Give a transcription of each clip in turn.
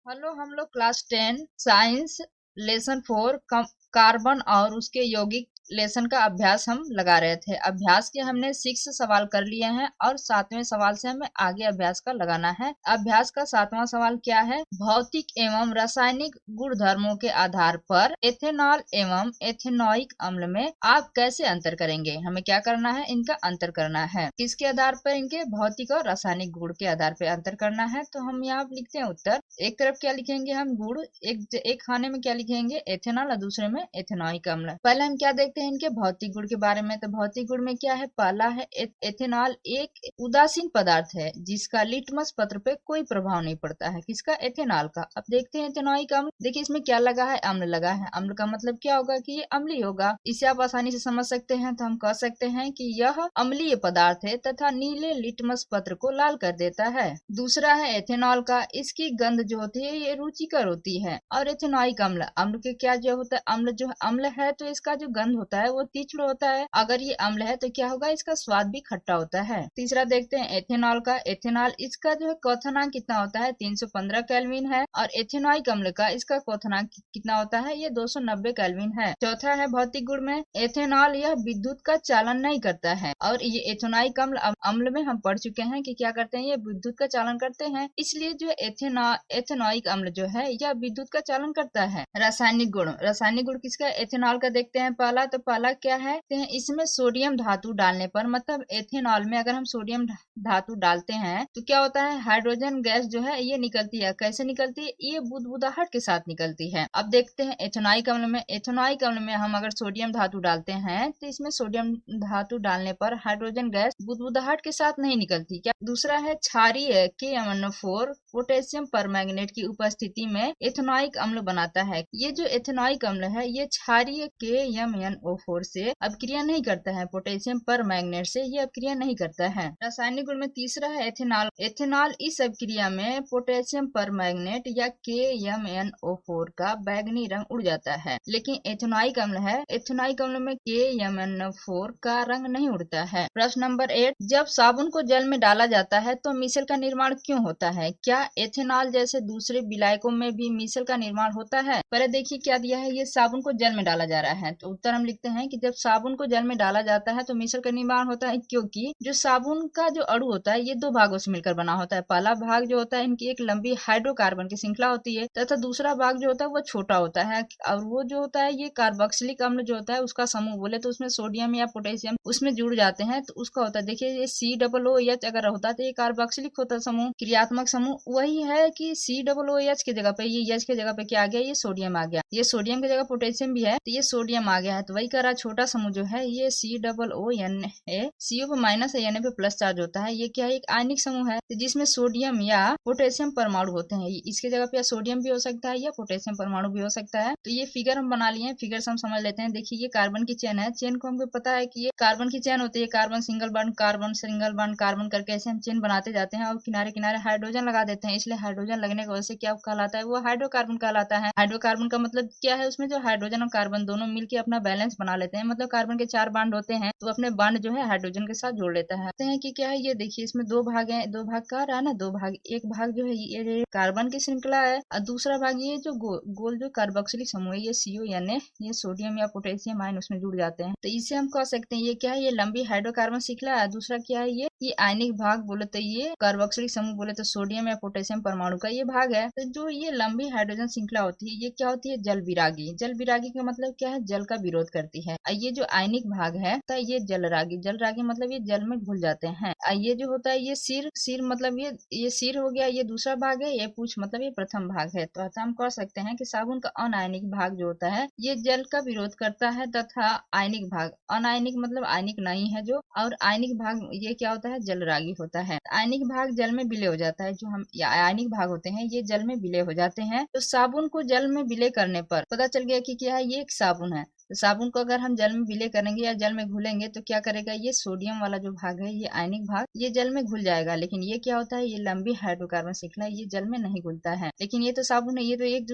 Hello, हम लोग class 10 science lesson 4 carbon और उसके यौगिक लेसन का अभ्यास हम लगा रहे थे। अभ्यास के हमने 6 सवाल कर लिए हैं और 7वें सवाल से हमें आगे अभ्यास का लगाना है। अभ्यास का 7वां सवाल क्या है? भौतिक एवं रासायनिक गुणधर्मों के आधार पर एथेनॉल एवं एथेनॉइक अम्ल में आप कैसे अंतर करेंगे? हमें क्या करना है? इनका अंतर करना है। किसके आधार पर? इनके भौतिक और रासायनिक गुण के आधार पर अंतर करना है। तो हम यहाँ लिखते हैं उत्तर। एक तरफ क्या लिखेंगे हम? गुण। एक खाने में क्या लिखेंगे? एथेनॉल और दूसरे में एथेनॉइक अम्ल। पहले हम क्या देखते हैं इनके भौतिक गुण के बारे में। तो भौतिक गुण में क्या है? पहला है एथेनॉल एक उदासीन पदार्थ है जिसका लिटमस पत्र पे कोई प्रभाव नहीं पड़ता है। किसका? एथेनॉल का। अब देखते हैं एथेनॉइक अम्ल। देखिए इसमें क्या लगा है? अम्ल लगा है। अम्ल का मतलब क्या होगा? कि ये अम्लीय होगा। इसे आप आसानी से समझ सकते हैं। तो हम कह सकते हैं कि यह अम्लीय पदार्थ है तथा नीले लिटमस पत्र को लाल कर देता है। दूसरा है एथेनॉल का। इसकी गंध जो होती है ये रुचिकर होती है। और एथेनॉइक अम्ल, अम्ल के क्या जो होता है? अम्ल जो अम्ल है तो इसका जो गंध होता है वो तीक्ष्ण होता है। अगर ये अम्ल है तो क्या होगा? इसका स्वाद भी खट्टा होता है। तीसरा देखते हैं एथेनॉल का। एथेनॉल इसका जो है क्वथनांक कितना होता है? 315 केल्विन है। और एथेनॉइक अम्ल का इसका क्वथनांक कितना होता है? ये 290 केल्विन है। चौथा है भौतिक गुण में एथेनॉल यह विद्युत का चालन नहीं करता है। और ये एथेनॉइक अम्ल अम्ल में हम पढ़ चुके हैं कि क्या करते हैं? ये विद्युत का चालन करते हैं। इसलिए जो एथेनॉइक अम्ल जो है यह विद्युत का चालन करता है। रासायनिक गुण। रासायनिक गुण किसका? एथेनॉल का देखते हैं पहला। तो पहला क्या है? इसमें सोडियम धातु डालने पर, मतलब एथेनॉल में अगर हम सोडियम धातु डालते हैं तो क्या होता है? हाइड्रोजन गैस जो है ये निकलती है। कैसे निकलती है? ये बुदबुदाहट के साथ निकलती है। अब देखते हैं एथेनॉइक अम्ल में। एथेनॉइक अम्ल में हम अगर सोडियम धातु डालते हैं तो इसमें सोडियम धातु डालने पर हाइड्रोजन गैस बुदबुदाहट के साथ नहीं निकलती। क्या? दूसरा है क्षारीय KMnO4 पोटेशियम परमैंगनेट की उपस्थिति में एथेनॉइक अम्ल बनाता है। ये जो एथेनॉइक अम्ल है ये क्षारीय KMnO4 से अभिक्रिया नहीं करता है। पोटेशियम परमैंगनेट से ये अभिक्रिया नहीं करता है। रासायनिक गुण में तीसरा है एथेनॉल। एथेनॉल इस अभिक्रिया में पोटेशियम परमैंगनेट या KMnO4 का बैंगनी रंग उड़ जाता है। लेकिन एथेनॉइक अम्ल है, एथेनॉइक अम्ल में KMnO4 का रंग नहीं उड़ता है। प्रश्न नंबर 8, जब साबुन को जल में डाला जाता है तो मिश्र का निर्माण क्यों होता है? क्या एथेनॉल जैसे दूसरे विलायकों में भी मिश्र का निर्माण होता है? पहले देखिए क्या दिया है? ये साबुन को जल में डाला जा रहा है। तो उत्तर हम लिखते हैं कि जब साबुन को जल में डाला जाता है तो मिश्र का निर्माण होता है, क्योंकि जो साबुन का जो अणु होता है ये दो भागों से मिलकर बना होता है। पहला भाग जो होता है इनकी एक लंबी हाइड्रोकार्बन की श्रृंखला होती है तथा दूसरा भाग जो होता है वो छोटा होता है। और वो जो होता है ये कार्बोक्सिलिक अम्ल जो होता है उसका समूह बोले तो उसमें सोडियम या पोटेशियम उसमें जुड़ जाते हैं तो उसका होता है। देखिए ये COOH अगर होता तो ये कार्बोक्सिलिक होता समूह, क्रियात्मक समूह। वही है कि COOH की जगह पे ये H की जगह पे क्या आ गया? ये सोडियम आ गया। ये सोडियम की जगह पोटेशियम भी है तो ये सोडियम आ गया है। तो वही कह रहा छोटा समूह जो है ये COONA, CO पे माइनस है, Na पे प्लस चार्ज होता है। ये क्या है? एक आयनिक समूह है तो जिसमें सोडियम या पोटेशियम परमाणु होते हैं। इसके जगह पे या सोडियम भी हो सकता है या पोटेशियम परमाणु भी हो सकता है। तो ये फिगर हम बना लिए हैं। फिगर से हम समझ लेते हैं। देखिए ये कार्बन की चेन है। चेन को हमको पता है कि ये कार्बन की चेन होती है। Carbon single bond carbon single bond carbon करके ऐसे हम चेन बनाते जाते हैं और किनारे किनारे हाइड्रोजन लगा देते हैं। इसलिए हाइड्रोजन लगने की वजह से क्या कहलाता है? वो हाइड्रोकार्बन कहलाता है। हाइड्रोकार्बन का मतलब क्या है? उसमें जो हाइड्रोजन और कार्बन दोनों मिलकर अपना बैलेंस बना लेते हैं। मतलब कार्बन के 4 बॉन्ड होते हैं तो अपने बॉन्ड जो है हाइड्रोजन के साथ जोड़ लेता है। कहते हैं कि क्या है? ये देखिए इसमें दो भाग है। दो भाग कह रहा है ना, दो भाग। एक भाग जो है ये कार्बन की श्रृंखला है और दूसरा भाग ये जो गोल जो कार्बोक्सिलिक समूह है ये CONA, ये सोडियम या पोटेशियम आयन उसमें जुड़ जाते हैं। तो इसे हम कह सकते हैं ये क्या है? ये लंबी हाइड्रोकार्बन श्रृंखला है। दूसरा क्या है? ये आयनिक भाग बोले तो ये कार्बोक्सिलिक समूह बोले तो सोडियम या पोटेशियम परमाणु का ये भाग है। तो जो ये लंबी हाइड्रोजन श्रृंखला होती है ये क्या होती है? जल विरागी। जल विरागी का मतलब क्या है? जल का विरोध करती है। और ये जो आयनिक भाग है तो ये जलरागी। जलरागी मतलब ये जल में घुल जाते हैं। और ये जो होता है ये सिर मतलब ये सिर हो गया, ये दूसरा भाग है। ये पूछ मतलब ये प्रथम भाग है। तो अतः हम कह सकते हैं कि साबुन का अनायनिक भाग जो होता है ये जल का विरोध करता है तथा आयनिक भाग, अनायनिक मतलब आयनिक नहीं है जो, और आयनिक भाग ये क्या होता है? जलरागी होता है। आयनिक भाग जल में विलय हो जाता है। जो हम आयनिक भाग होते हैं ये जल में विलय हो जाते हैं। तो साबुन को जल में विलय करने पर पता चल गया कि क्या है? ये एक साबुन है। तो साबुन को अगर हम जल में विलय करेंगे या जल में घुलेंगे तो क्या करेगा, ये सोडियम वाला जो भाग है, ये आयनिक भाग, ये जल में घुल जाएगा। लेकिन ये क्या होता है, ये लंबी हाइड्रोकार्बन श्रृंखला, ये जल में नहीं घुलता है। लेकिन ये तो साबुन है, ये तो एक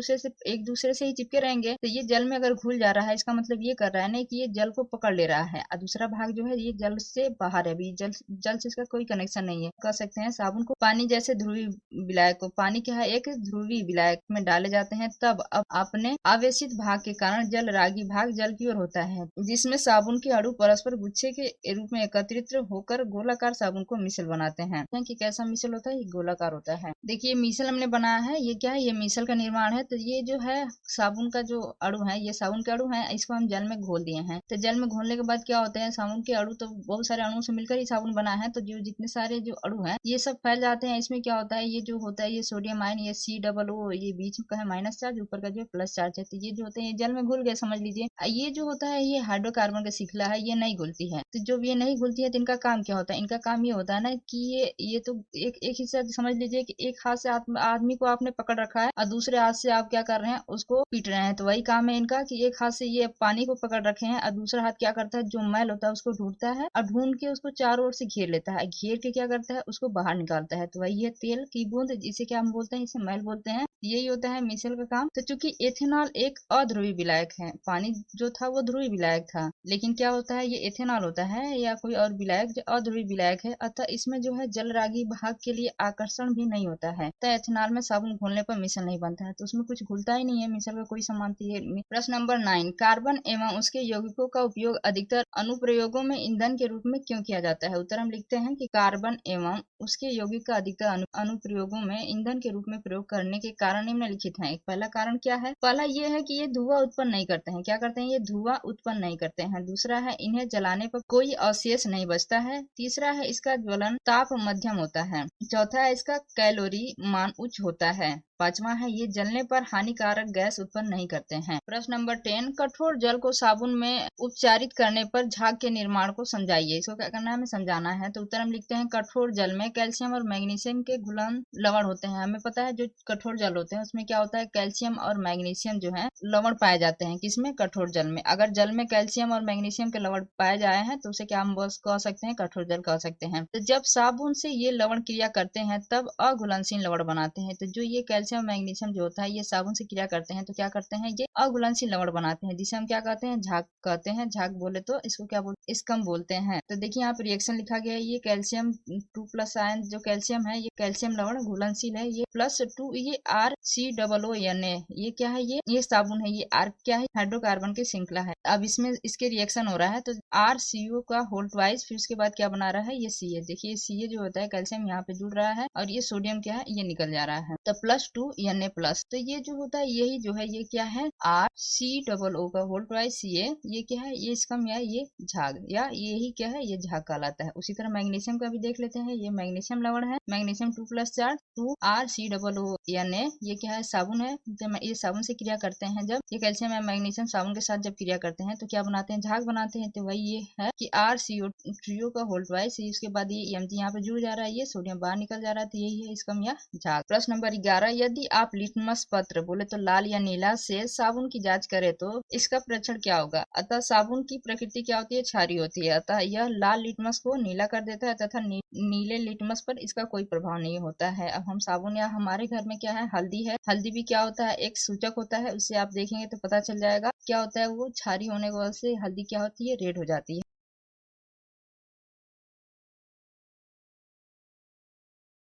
दूसरे से ही चिपके रहेंगे। तो ये जल में अगर घुल जा रहा है, इसका मतलब ये कर रहा है ना कि ये जल को पकड़ ले रहा है, और दूसरा भाग जो है ये जल से बाहर है, अभी जल से इसका कोई कनेक्शन नहीं है। कह सकते हैं साबुन को पानी जैसे ध्रुवीय विलायक को, पानी क्या है, एक ध्रुवीय विलायक में डाले जाते हैं, तब अब अपने आवेशित भाग के कारण जल रागी भाग जल की ओर होता है, जिसमें साबुन के अणु परस्पर गुच्छे के रूप में एकत्रित होकर गोलाकार साबुन को मिसल बनाते हैं। कि कैसा मिसल होता है, ये गोलाकार होता है। देखिए मिसल हमने बनाया है, ये क्या है, ये मिसल का निर्माण है। तो ये जो है साबुन का जो अणु है, ये साबुन के अणु है, इसको हम जल में घोल दिए हैं। तो जल में घोलने के बाद क्या होते हैं, साबुन के अणु तो बहुत सारे अणुओं से मिलकर ही साबुन बना है, तो जो जितने सारे जो अणु है ये सब फैल जाते हैं। इसमें क्या होता है, ये जो होता है ये सोडियम आयन, ये COO, ये बीच का है माइनस चार्ज, ऊपर का जो है प्लस चार्ज है। तो ये जो होते हैं जल में घुल गए समझ लीजिए। ये जो होता है ये हाइड्रोकार्बन का श्रृंखला है, ये नहीं घुलती है। तो जब ये नहीं घुलती है तो इनका काम क्या होता है, इनका काम ये होता है ना कि ये तो एक हिस्सा समझ लीजिए कि एक हाथ से आदमी को आपने पकड़ रखा है और दूसरे हाथ से आप क्या कर रहे हैं, उसको पीट रहे हैं। तो वही काम है इनका कि एक हाथ से ये पानी को पकड़ रखे हैं और दूसरा हाथ क्या करता है, जो मैल होता है उसको ढूंढता है और ढूंढ के उसको चारों ओर से घेर लेता है, घेर के क्या करता है, उसको बाहर निकालता है। तो वही है तेल की बूंद, जिसे क्या हम बोलते हैं, इसे मैल बोलते हैं। यही होता है मिसल का काम। तो चूंकि एथेनॉल एक अध्रुवीय विलायक है, पानी जो था वो ध्रुवीय विलायक था, लेकिन क्या होता है ये एथेनॉल होता है या कोई और विलायक जो अध्रुवीय विलायक है, अतः इसमें जो है जलरागी भाग के लिए आकर्षण भी नहीं होता है। तो एथेनॉल में साबुन घोलने पर मिसल नहीं बनता है, तो उसमें कुछ घुलता ही नहीं है, मिसल का कोई समानता है। प्रश्न नंबर 9, कार्बन एवं उसके यौगिकों का उपयोग अधिकतर अनुप्रयोगों में ईंधन के रूप में क्यों किया जाता है। उत्तर हम लिखते हैं कि कार्बन एवं उसके यौगिक का अधिकतर अनुप्रयोगों में ईंधन के रूप में प्रयोग करने के कारण निम्नलिखित हैं। एक पहला कारण क्या है, पहला ये है कि ये धुआं उत्पन्न नहीं करते हैं। क्या करते हैं, ये धुआं उत्पन्न नहीं करते हैं। दूसरा है इन्हें जलाने पर कोई अवशेष नहीं बचता है। तीसरा है इसका ज्वलन ताप मध्यम होता है। चौथा है इसका कैलोरी मान उच्च होता है। पांचवा है ये जलने पर हानिकारक गैस उत्पन्न नहीं करते हैं। प्रश्न नंबर 10, कठोर जल को साबुन में उपचारित करने पर झाग के निर्माण को समझाइए। इसको क्या करना है, हमें समझाना है। तो उत्तर हम लिखते हैं कठोर जल में कैल्शियम और मैग्नीशियम के घुलन लवण होते हैं। हमें पता है जो कठोर जल होते हैं उसमें क्या होता है, कैल्शियम और मैग्नीशियम जो है लवण पाए जाते हैं। किसमें, कठोर जल में। अगर जल में कैल्शियम और मैग्नीशियम के लवण पाए जाए हैं तो उसे क्या हम बस कह सकते हैं, कठोर जल कह सकते हैं। तो जब साबुन से ये लवण क्रिया करते हैं तब अघुलनशील लवण बनाते हैं। तो जो ये कैल्शियम मैग्नीशियम जो होता है ये साबुन से क्रिया करते हैं तो क्या करते हैं, ये अघुलनशील लवण बनाते हैं, जिसे हम क्या कहते हैं, झाग कहते हैं। झाग बोले तो इसको क्या बोलते, स्कम बोलते हैं। तो देखिए यहाँ पे रिएक्शन लिखा गया है, ये कैल्शियम 2+ आयन जो कैल्शियम है, ये कैल्शियम लवण घुलनशील है, ये +2, ये RCOONA, ये क्या है, ये साबुन है, ये R क्या है, हाइड्रोकार्बन की श्रृंखला है। अब इसमें इसके रिएक्शन हो रहा है तो RCO का होल ट्वाइस, फिर उसके बाद क्या बना रहा है, ये CA। देखिए CA जो होता है कैल्शियम यहाँ पे जुड़ रहा है और ये सोडियम क्या है, ये निकल जा रहा है। तो +2 Na+, तो ये जो होता है यही जो है ये क्या है, RCOO का होल ट्वाइस CA, ये क्या है, ये इसका या ये झाग, या यही क्या है, ये झाग कहलाता है। उसी तरह मैग्नीशियम का भी देख लेते हैं, ये मैग्नीशियम लवण है, मैग्नीशियम 2+4 2RCOONA, ये क्या है, साबुन है। जब ये साबुन से क्रिया करते हैं, जब ये कैल्शियम या मैग्नीशियम साबुन के साथ जब क्रिया करते हैं तो क्या बनाते हैं, झाग बनाते हैं। तो वही ये है कि RCO का होल ट्वाइस, उसके बाद ये Mg यहाँ पे जुड़ जा रहा है, ये सोडियम बाहर निकल जा रहा है, तो यही है इसका या झाग। प्रश्न नंबर 11, यदि आप लिटमस पत्र बोले तो लाल या नीला से साबुन की जांच करें तो इसका परीक्षण क्या होगा। अतः साबुन की प्रकृति क्या होती है, क्षारीय होती है, अतः यह लाल लिटमस को नीला कर देता है तथा नीले लिटमस पर इसका कोई प्रभाव नहीं होता है। अब हम साबुन, या हमारे घर में क्या है, हल्दी है, हल्दी भी क्या होता है, एक सूचक होता है, उससे आप देखेंगे तो पता चल जाएगा क्या होता है, वो क्षारीय होने की वजह से हल्दी क्या होती है, रेड हो जाती है।